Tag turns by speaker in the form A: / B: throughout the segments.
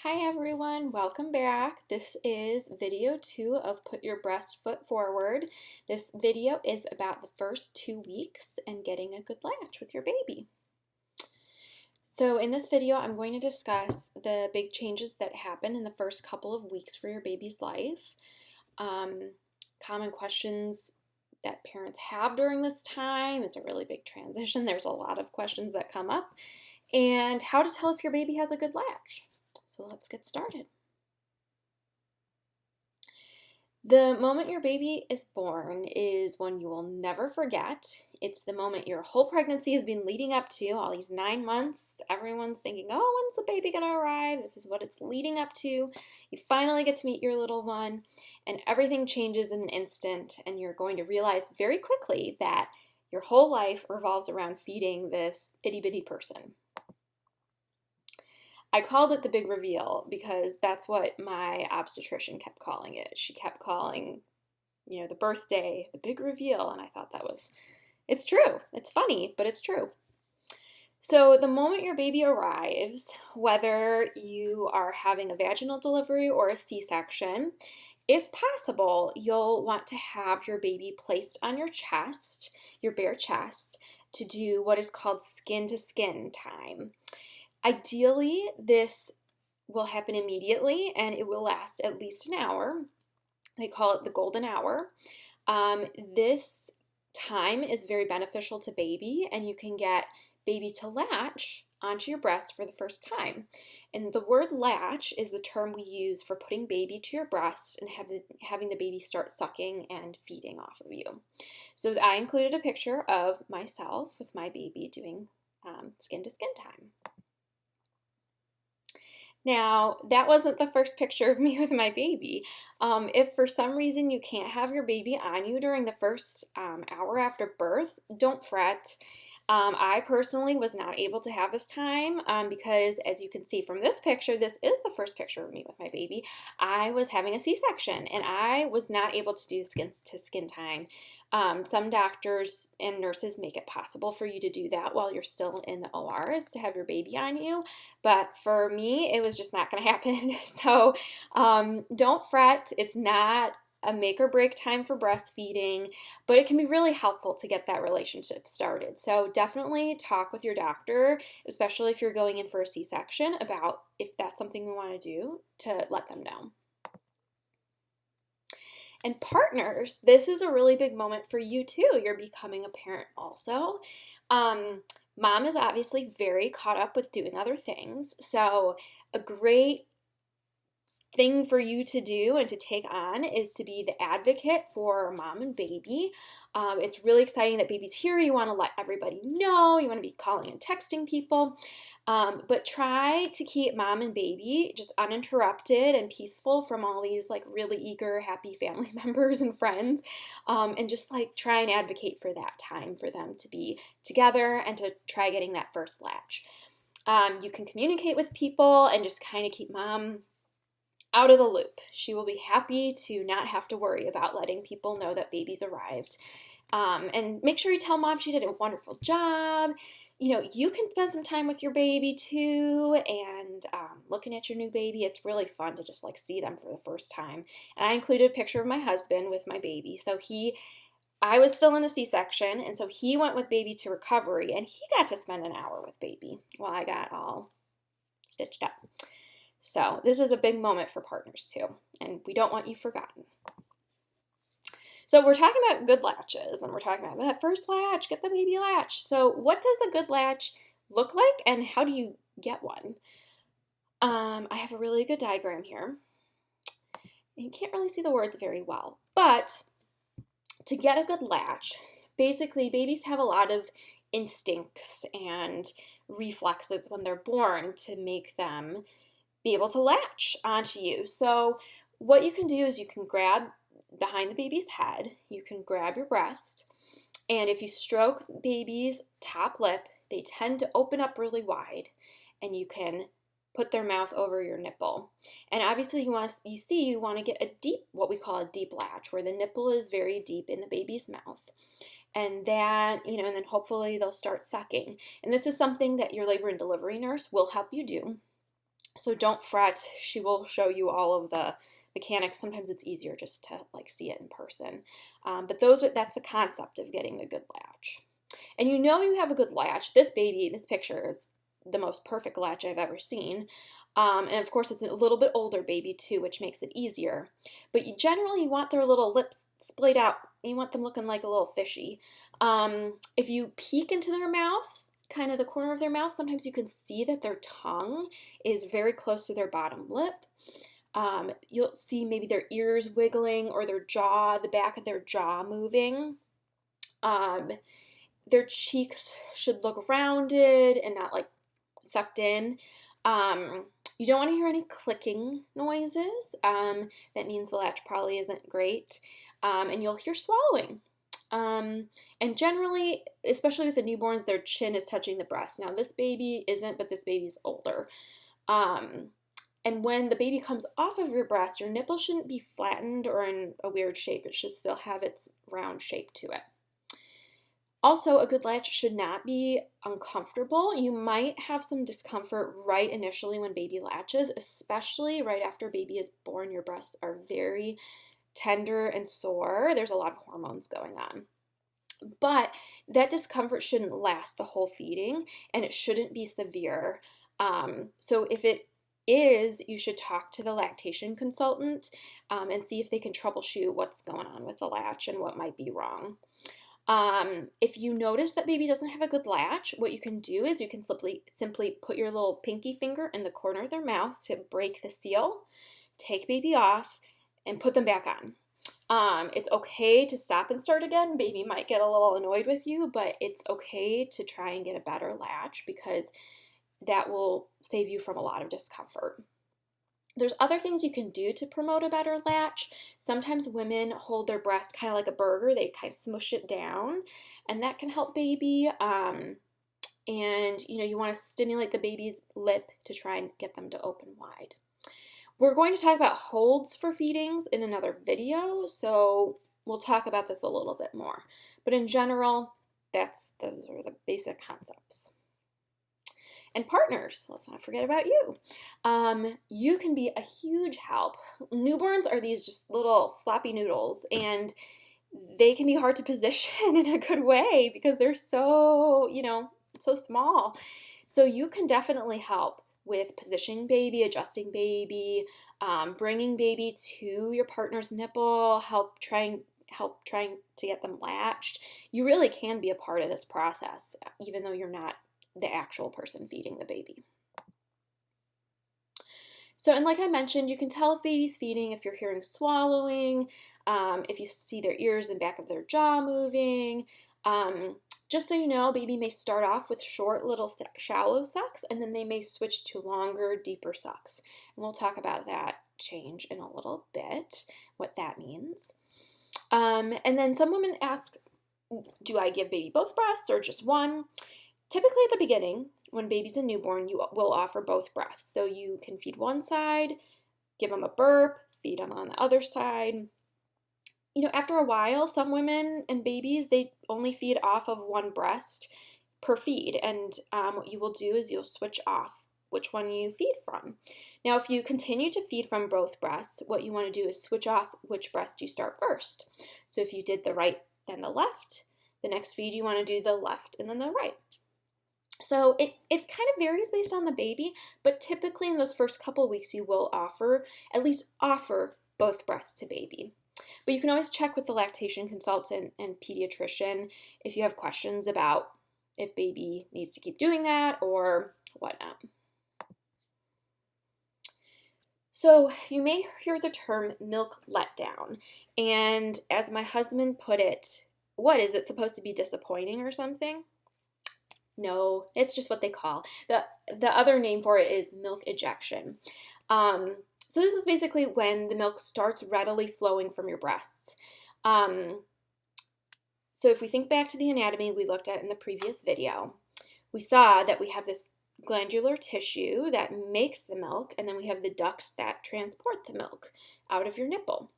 A: Hi everyone, welcome back. This is video 2 of Put Your Breast Foot Forward. This video is about the first 2 weeks and getting a good latch with your baby. So in this video, I'm going to discuss the big changes that happen in the first couple of weeks for your baby's life, common questions that parents have during this time. It's a really big transition. There's a lot of questions that come up, and how to tell if your baby has a good latch. So let's get started. The moment your baby is born is one you will never forget. It's the moment your whole pregnancy has been leading up to, all these 9 months. Everyone's thinking, oh, when's the baby gonna arrive? This is what it's leading up to. You finally get to meet your little one, and everything changes in an instant, and you're going to realize very quickly that your whole life revolves around feeding this itty bitty person. I called it the big reveal because that's what my obstetrician kept calling it. She kept calling, the birthday the big reveal, and I thought it's true. It's funny, but it's true. So the moment your baby arrives, whether you are having a vaginal delivery or a C-section, if possible, you'll want to have your baby placed on your chest, your bare chest, to do what is called skin-to-skin time. Ideally, this will happen immediately and it will last at least an hour. They call it the golden hour. This time is very beneficial to baby, and you can get baby to latch onto your breast for the first time. And the word latch is the term we use for putting baby to your breast and having the baby start sucking and feeding off of you. So I included a picture of myself with my baby doing skin-to-skin time. Now, that wasn't the first picture of me with my baby. If for some reason you can't have your baby on you during the first hour after birth, don't fret. I personally was not able to have this time because, as you can see from this picture, this is the first picture of me with my baby. I was having a C-section and I was not able to do skin-to-skin time. Some doctors and nurses make it possible for you to do that while you're still in the OR, is to have your baby on you. But for me, it was just not going to happen. So don't fret. It's not a make or break time for breastfeeding, but it can be really helpful to get that relationship started. So definitely talk with your doctor, especially if you're going in for a C-section, about if that's something we want to do, to let them know. And partners, this is a really big moment for you too. You're becoming a parent also. Mom is obviously very caught up with doing other things, so a great thing for you to do and to take on is to be the advocate for mom and baby. It's really exciting that baby's here. You want to let everybody know. You want to be calling and texting people. But try to keep mom and baby just uninterrupted and peaceful from all these like really eager, happy family members and friends. And just like try and advocate for that time for them to be together and to try getting that first latch. You can communicate with people and just kind of keep mom out of the loop. She will be happy to not have to worry about letting people know that baby's arrived. And make sure you tell mom she did a wonderful job. You can spend some time with your baby too, and looking at your new baby. It's really fun to just like see them for the first time. And I included a picture of my husband with my baby. So I was still in a C-section, and so he went with baby to recovery, and he got to spend an hour with baby while I got all stitched up. So this is a big moment for partners too, and we don't want you forgotten. So we're talking about good latches, and we're talking about that first latch, get the baby latch. So what does a good latch look like, and how do you get one? I have a really good diagram here. You can't really see the words very well, but to get a good latch, basically babies have a lot of instincts and reflexes when they're born to make them be able to latch onto you. So what you can do is you can grab behind the baby's head, you can grab your breast, and if you stroke the baby's top lip, they tend to open up really wide, and you can put their mouth over your nipple. And obviously you want to get a deep, what we call a deep latch, where the nipple is very deep in the baby's mouth. And that, and then hopefully they'll start sucking. And this is something that your labor and delivery nurse will help you do. So don't fret. She will show you all of the mechanics. Sometimes it's easier just to like see it in person. But that's the concept of getting a good latch. And you know you have a good latch. This baby, this picture is the most perfect latch I've ever seen. And of course, it's a little bit older baby too, which makes it easier. But generally, you want their little lips splayed out. You want them looking like a little fishy. If you peek into their mouths, kind of the corner of their mouth, sometimes you can see that their tongue is very close to their bottom lip. You'll see maybe their ears wiggling or their jaw, the back of their jaw moving. Their cheeks should look rounded and not like sucked in. You don't want to hear any clicking noises. That means the latch probably isn't great. And you'll hear swallowing. And generally, especially with the newborns, their chin is touching the breast. Now, this baby isn't, but this baby's older. And when the baby comes off of your breast, your nipple shouldn't be flattened or in a weird shape. It should still have its round shape to it. Also, a good latch should not be uncomfortable. You might have some discomfort right initially when baby latches, especially right after baby is born. Your breasts are very tender and sore. There's a lot of hormones going on. But that discomfort shouldn't last the whole feeding, and it shouldn't be severe. So if it is, you should talk to the lactation consultant and see if they can troubleshoot what's going on with the latch and what might be wrong. If you notice that baby doesn't have a good latch, what you can do is you can simply put your little pinky finger in the corner of their mouth to break the seal, take baby off, and put them back on. It's okay to stop and start again. Baby might get a little annoyed with you, but it's okay to try and get a better latch because that will save you from a lot of discomfort. There's other things you can do to promote a better latch. Sometimes women hold their breast kind of like a burger. They kind of smush it down, and that can help baby. And you want to stimulate the baby's lip to try and get them to open wide. We're going to talk about holds for feedings in another video, so we'll talk about this a little bit more. But in general, those are the basic concepts. And partners, let's not forget about you. You can be a huge help. Newborns are these just little floppy noodles, and they can be hard to position in a good way because they're so small. So you can definitely help with positioning baby, adjusting baby, bringing baby to your partner's nipple, help trying to get them latched. You really can be a part of this process, even though you're not the actual person feeding the baby. So, and like I mentioned, you can tell if baby's feeding if you're hearing swallowing, if you see their ears and back of their jaw moving. Just so you know, baby may start off with short little shallow sucks, and then they may switch to longer, deeper sucks. And we'll talk about that change in a little bit, what that means. And then some women ask, do I give baby both breasts or just one? Typically at the beginning, when baby's a newborn, you will offer both breasts. So you can feed one side, give them a burp, feed them on the other side. After a while, some women and babies, they only feed off of one breast per feed. And what you will do is you'll switch off which one you feed from. Now, if you continue to feed from both breasts, what you want to do is switch off which breast you start first. So if you did the right, then the left, the next feed you want to do the left and then the right. So it kind of varies based on the baby, but typically in those first couple weeks you will at least offer both breasts to baby. But you can always check with the lactation consultant and pediatrician if you have questions about if baby needs to keep doing that or whatnot. So you may hear the term milk letdown, and as my husband put it, what is it supposed to be disappointing or something? No, it's just what they call. The other name for it is milk ejection. So this is basically when the milk starts readily flowing from your breasts. So if we think back to the anatomy we looked at in the previous video, we saw that we have this glandular tissue that makes the milk, and then we have the ducts that transport the milk out of your nipple.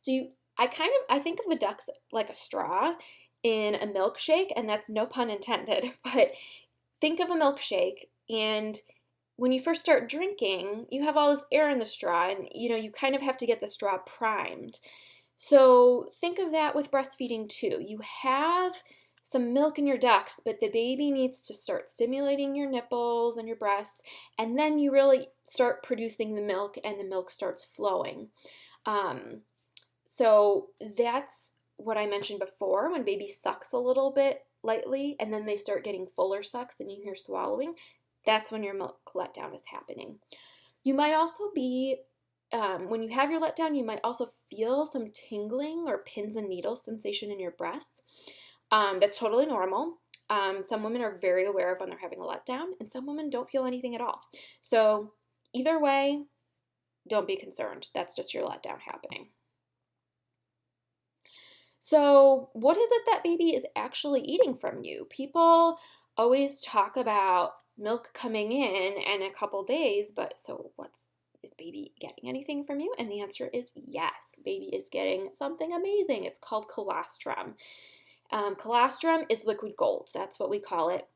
A: So I think of the ducts like a straw in a milkshake, and that's no pun intended, but think of a milkshake, and when you first start drinking, you have all this air in the straw, and you kind of have to get the straw primed. So think of that with breastfeeding too. You have some milk in your ducts, but the baby needs to start stimulating your nipples and your breasts, and then you really start producing the milk, and the milk starts flowing. So that's what I mentioned before, when baby sucks a little bit lightly, and then they start getting fuller sucks and you hear swallowing. That's when your milk letdown is happening. You might also be, when you have your letdown, you might also feel some tingling or pins and needles sensation in your breasts. That's totally normal. Some women are very aware of when they're having a letdown, and some women don't feel anything at all. So either way, don't be concerned. That's just your letdown happening. So what is it that baby is actually eating from you? People always talk about milk coming in a couple days, but so is baby getting anything from you? And the answer is yes, baby is getting something amazing. It's called colostrum. Colostrum is liquid gold. That's what we call it.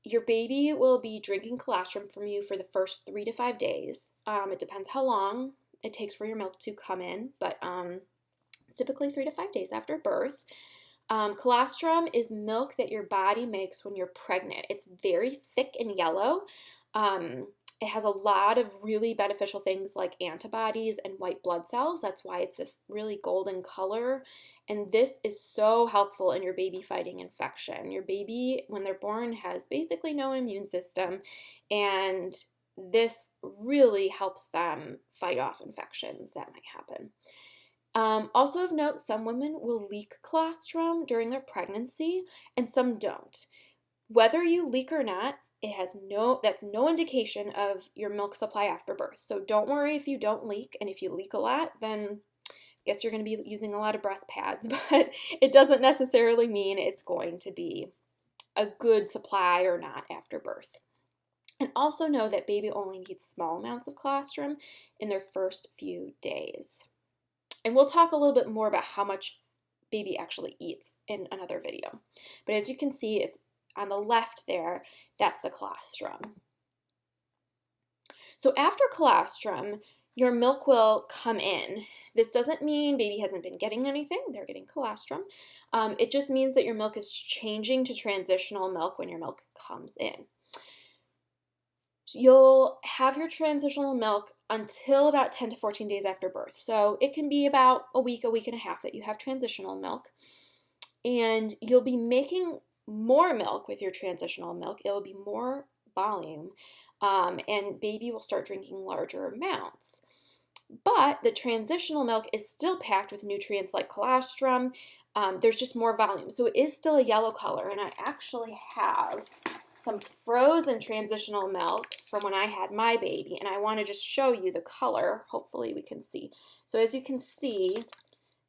A: Your baby will be drinking colostrum from you for the first 3 to 5 days. It depends how long it takes for your milk to come in, but it's typically 3 to 5 days after birth. Colostrum is milk that your body makes when you're pregnant. It's very thick and yellow. It has a lot of really beneficial things like antibodies and white blood cells. That's why it's this really golden color. And this is so helpful in your baby fighting infection. Your baby, when they're born, has basically no immune system, and this really helps them fight off infections that might happen. Also of note, some women will leak colostrum during their pregnancy and some don't. Whether you leak or not, that's no indication of your milk supply after birth. So don't worry if you don't leak, and if you leak a lot, then I guess you're going to be using a lot of breast pads, but it doesn't necessarily mean it's going to be a good supply or not after birth. And also know that baby only needs small amounts of colostrum in their first few days. And we'll talk a little bit more about how much baby actually eats in another video. But as you can see, it's on the left there, that's the colostrum. So after colostrum, your milk will come in. This doesn't mean baby hasn't been getting anything. They're getting colostrum. It just means that your milk is changing to transitional milk when your milk comes in. You'll have your transitional milk until about 10 to 14 days after birth. So it can be about a week and a half that you have transitional milk. And you'll be making more milk with your transitional milk. It'll be more volume, and baby will start drinking larger amounts. But the transitional milk is still packed with nutrients like colostrum. There's just more volume. So it is still a yellow color, and I actually have some frozen transitional milk from when I had my baby, and I want to just show you the color. Hopefully we can see. So as you can see,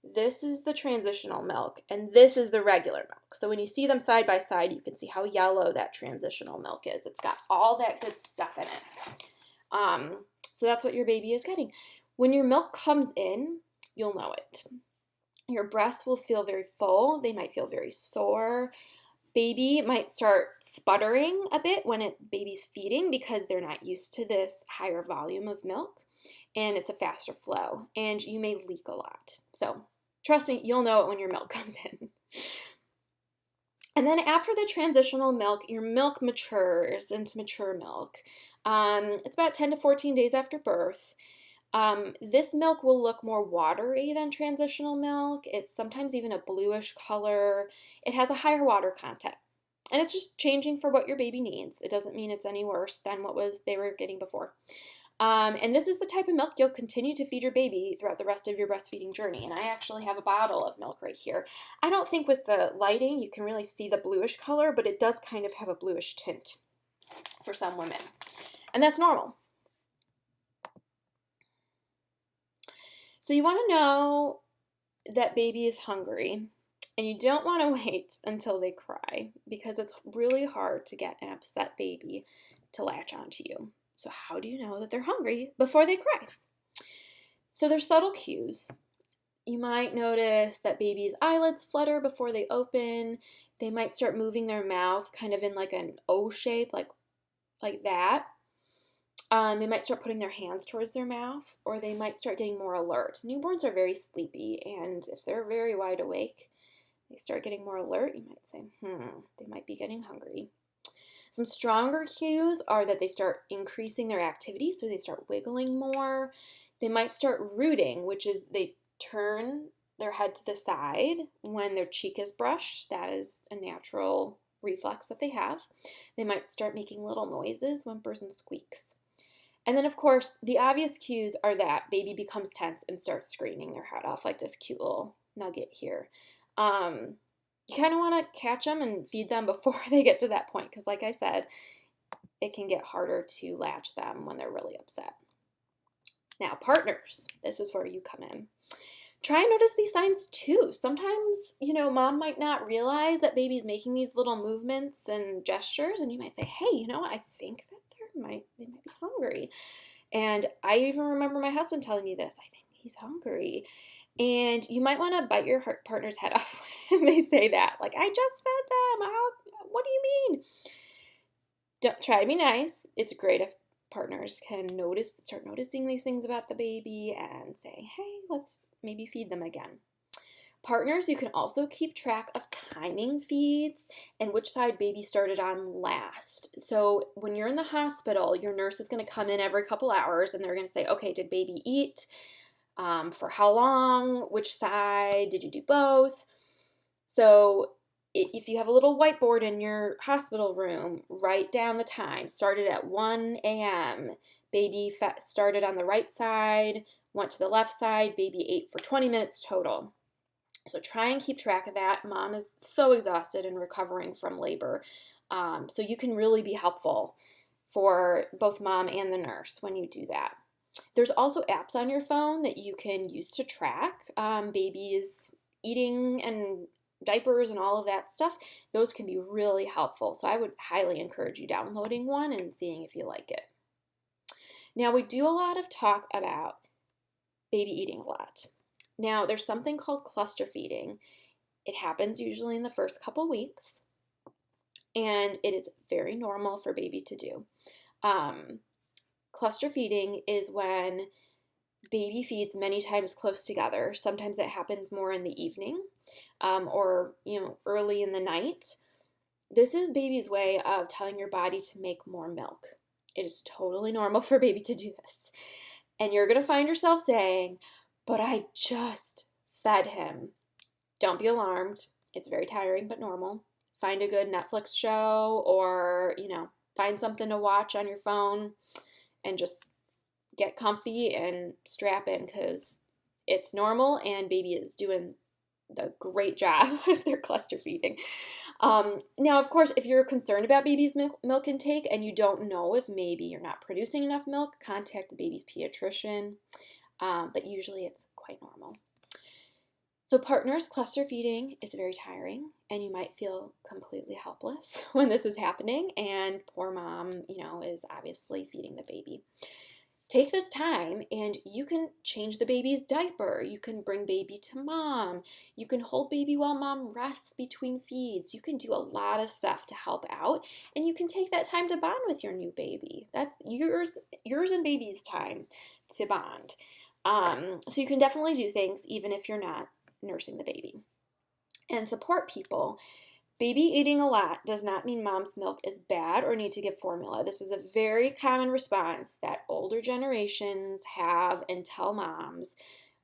A: this is the transitional milk, and this is the regular milk. So when you see them side by side, you can see how yellow that transitional milk is. It's got all that good stuff in it. So that's what your baby is getting. When your milk comes in, you'll know it. Your breasts will feel very full. They might feel very sore. Baby might start sputtering a bit when baby's feeding because they're not used to this higher volume of milk, and it's a faster flow, and you may leak a lot. So trust me, you'll know it when your milk comes in. And then after the transitional milk, your milk matures into mature milk. It's about 10 to 14 days after birth. This milk will look more watery than transitional milk. It's sometimes even a bluish color. It has a higher water content. And it's just changing for what your baby needs. It doesn't mean it's any worse than what they were getting before. And this is the type of milk you'll continue to feed your baby throughout the rest of your breastfeeding journey. And I actually have a bottle of milk right here. I don't think with the lighting you can really see the bluish color, but it does kind of have a bluish tint for some women. And that's normal. So you want to know that baby is hungry, and you don't want to wait until they cry, because it's really hard to get an upset baby to latch onto you. So how do you know that they're hungry before they cry? So there's subtle cues. You might notice that baby's eyelids flutter before they open. They might start moving their mouth kind of in like an O shape, like that. They might start putting their hands towards their mouth, or they might start getting more alert. Newborns are very sleepy, and if they're very wide awake, they start getting more alert. You might say, they might be getting hungry. Some stronger cues are that they start increasing their activity, so they start wiggling more. They might start rooting, which is they turn their head to the side when their cheek is brushed. That is a natural reflex that they have. They might start making little noises, whimpers and squeaks. And then, of course, the obvious cues are that baby becomes tense and starts screaming their head off, like this cute little nugget here. You kind of want to catch them and feed them before they get to that point because, like I said, it can get harder to latch them when they're really upset. Now, partners, this is where you come in. Try and notice these signs too. Sometimes, mom might not realize that baby's making these little movements and gestures, and you might say, hey, I think that they might be hungry. And I even remember my husband telling me this. I think he's hungry. And you might want to bite your partner's head off when they say that. Like, I just fed them. What do you mean? Don't try to be nice. It's great if partners can start noticing these things about the baby and say, hey, let's maybe feed them again. Partners, you can also keep track of timing feeds and which side baby started on last. So when you're in the hospital, your nurse is going to come in every couple hours and they're going to say, okay, did baby eat? For how long? Which side? Did you do both? So if you have a little whiteboard in your hospital room, write down the time. Started at 1 a.m. Baby started on the right side, went to the left side. Baby ate for 20 minutes total. So try and keep track of that. Mom is so exhausted and recovering from labor. So you can really be helpful for both mom and the nurse when you do that. There's also apps on your phone that you can use to track babies eating and diapers and all of that stuff. Those can be really helpful. So I would highly encourage you downloading one and seeing if you like it. Now, we do a lot of talk about baby eating a lot. Now, there's something called cluster feeding. It happens usually in the first couple weeks, and it is very normal for baby to do. Cluster feeding is when baby feeds many times close together. Sometimes it happens more in the evening or early in the night. This is baby's way of telling your body to make more milk. It is totally normal for baby to do this. And you're going to find yourself saying, but I just fed him. Don't be alarmed. It's very tiring but normal. Find a good Netflix show or, find something to watch on your phone and just get comfy and strap in because it's normal and baby is doing the great job with their cluster feeding. Now, of course, if you're concerned about baby's milk intake and you don't know if maybe you're not producing enough milk, contact the baby's pediatrician. But usually it's quite normal. So partners, cluster feeding is very tiring and you might feel completely helpless when this is happening and poor mom, is obviously feeding the baby. Take this time and you can change the baby's diaper. You can bring baby to mom. You can hold baby while mom rests between feeds. You can do a lot of stuff to help out and you can take that time to bond with your new baby. That's yours and baby's time to bond. So you can definitely do things even if you're not nursing the baby. And support people. Baby eating a lot does not mean mom's milk is bad or need to give formula. This is a very common response that older generations have and tell moms,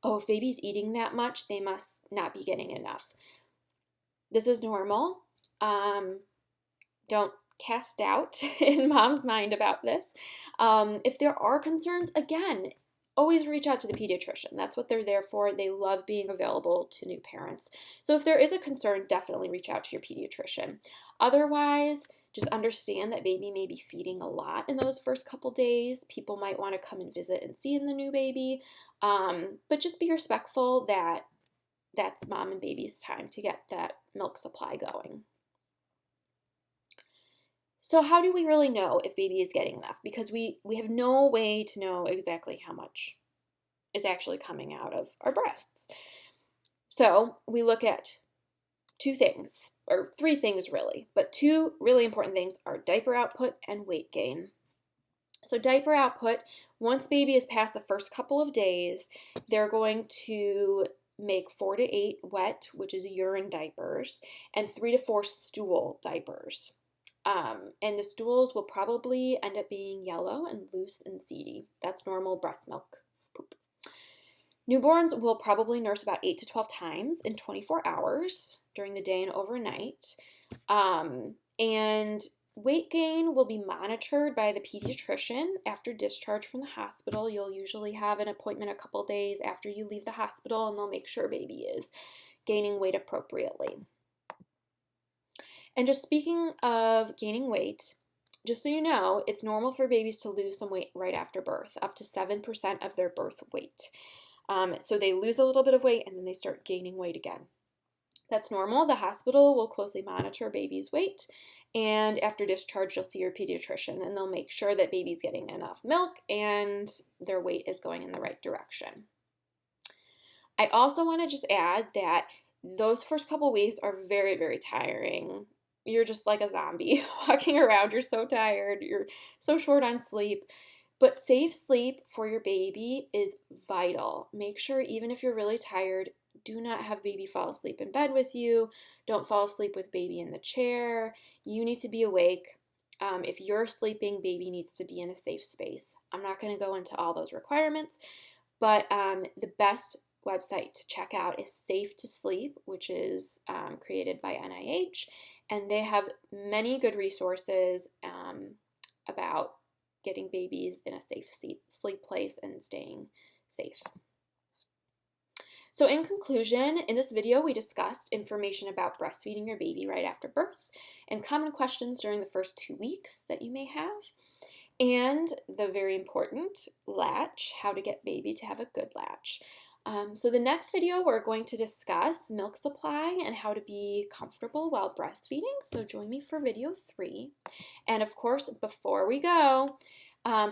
A: oh, if baby's eating that much, they must not be getting enough. This is normal. Don't cast doubt in mom's mind about this. If there are concerns, again, always reach out to the pediatrician. That's what they're there for. They love being available to new parents. So if there is a concern, definitely reach out to your pediatrician. Otherwise, just understand that baby may be feeding a lot in those first couple days. People might want to come and visit and see the new baby. But just be respectful that that's mom and baby's time to get that milk supply going. So how do we really know if baby is getting enough? Because we have no way to know exactly how much is actually coming out of our breasts. So we look at two things, or three things really, but two really important things are diaper output and weight gain. So diaper output, once baby is past the first couple of days, they're going to make 4 to 8 wet, which is urine diapers, and 3 to 4 stool diapers. And the stools will probably end up being yellow and loose and seedy. That's normal breast milk poop. Newborns will probably nurse about 8 to 12 times in 24 hours during the day and overnight. And weight gain will be monitored by the pediatrician after discharge from the hospital. You'll usually have an appointment a couple days after you leave the hospital, and they'll make sure baby is gaining weight appropriately. And just speaking of gaining weight, just so you know, it's normal for babies to lose some weight right after birth, up to 7% of their birth weight. So they lose a little bit of weight and then they start gaining weight again. That's normal. The hospital will closely monitor baby's weight, and after discharge, you'll see your pediatrician, and they'll make sure that baby's getting enough milk and their weight is going in the right direction. I also want to just add that those first couple weeks are very, very tiring. You're just like a zombie walking around. You're so tired. You're so short on sleep. But safe sleep for your baby is vital. Make sure, even if you're really tired, do not have baby fall asleep in bed with you. Don't fall asleep with baby in the chair. You need to be awake. If you're sleeping, baby needs to be in a safe space. I'm not going to go into all those requirements, but the best website to check out is Safe to Sleep, which is created by NIH, and they have many good resources about getting babies in a safe sleep place and staying safe. So in conclusion, in this video we discussed information about breastfeeding your baby right after birth and common questions during the first 2 weeks that you may have, and the very important latch, how to get baby to have a good latch. So the next video we're going to discuss milk supply and how to be comfortable while breastfeeding, so join me for video 3. And of course, before we go,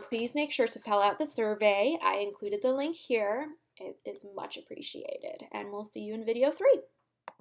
A: please make sure to fill out the survey. I included the link here. It is much appreciated, and we'll see you in video 3.